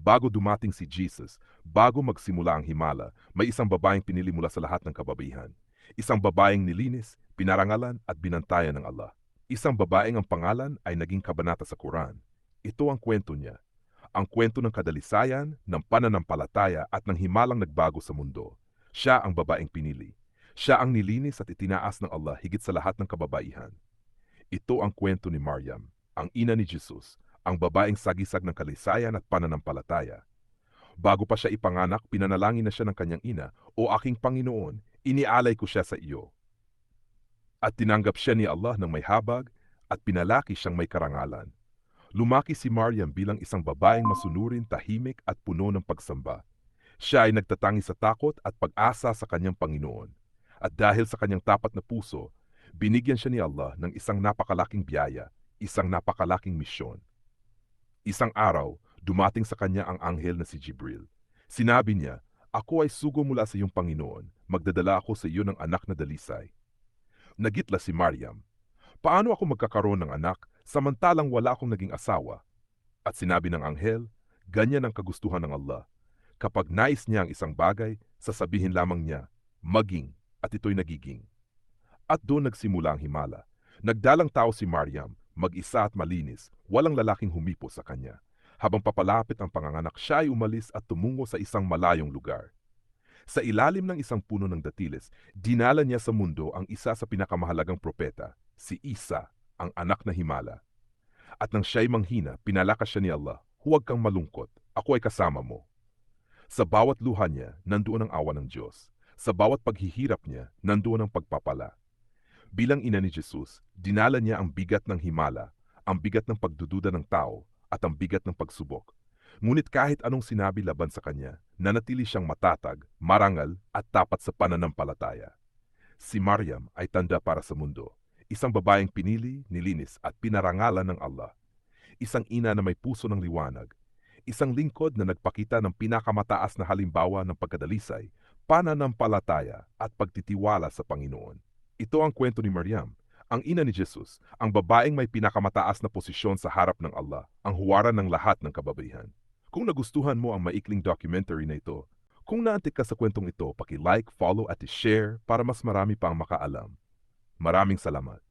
Bago dumating si Jesus, bago magsimula ang himala, may isang babaeng pinili mula sa lahat ng kababaihan. Isang babaeng nilinis, pinarangalan at binantayan ng Allah. Isang babaeng ang pangalan ay naging kabanata sa Quran. Ito ang kwento niya. Ang kwento ng kadalisayan, ng pananampalataya at ng himalang nagbago sa mundo. Siya ang babaeng pinili. Siya ang nilinis at itinaas ng Allah higit sa lahat ng kababaihan. Ito ang kwento ni Maryam, ang ina ni Jesus, ang babaeng sagisag ng kalisayan at pananampalataya. Bago pa siya ipanganak, pinanalangin na siya ng kanyang ina, "O aking Panginoon, inialay ko siya sa iyo." At tinanggap siya ni Allah ng may habag at pinalaki siyang may karangalan. Lumaki si Maryam bilang isang babaeng masunurin, tahimik at puno ng pagsamba. Siya ay nagtatangi sa takot at pag-asa sa kanyang Panginoon. At dahil sa kanyang tapat na puso, binigyan siya ni Allah ng isang napakalaking biyaya, isang napakalaking misyon. Isang araw, dumating sa kanya ang anghel na si Jibril. Sinabi niya, "Ako ay sugo mula sa iyong Panginoon, magdadala ako sa iyo ng anak na dalisay." Nagitla si Maryam, "Paano ako magkakaroon ng anak samantalang wala akong naging asawa?" At sinabi ng anghel, "Ganyan ang kagustuhan ng Allah. Kapag nais niya ang isang bagay, sasabihin lamang niya, maging, at ito'y nagiging." At doon nagsimula ang himala. Nagdalang tao si Maryam, mag-isa at malinis, walang lalaking humipo sa kanya. Habang papalapit ang panganganak, siya ay umalis at tumungo sa isang malayong lugar. Sa ilalim ng isang puno ng datiles, dinala niya sa mundo ang isa sa pinakamahalagang propeta, si Isa, ang anak na himala. At nang siya'y manghina, pinalakas siya ni Allah, "Huwag kang malungkot, ako ay kasama mo." Sa bawat luha niya, nandoon ang awa ng Diyos. Sa bawat paghihirap niya, nandoon ang pagpapala. Bilang ina ni Jesus, dinala niya ang bigat ng himala, ang bigat ng pagdududa ng tao, at ang bigat ng pagsubok. Ngunit kahit anong sinabi laban sa kanya, nanatili siyang matatag, marangal, at tapat sa pananampalataya. Si Maryam ay tanda para sa mundo. Isang babaeng pinili, nilinis, at pinarangalan ng Allah. Isang ina na may puso ng liwanag. Isang lingkod na nagpakita ng pinakamataas na halimbawa ng pagkadalisay, pananampalataya, at pagtitiwala sa Panginoon. Ito ang kwento ni Maryam, ang ina ni Jesus, ang babaeng may pinakamataas na posisyon sa harap ng Allah, ang huwaran ng lahat ng kababaihan. Kung nagustuhan mo ang maikling documentary na ito, kung naantig ka sa kwentong ito, paki-like, follow at i-share para mas marami pang makaalam. Maraming salamat.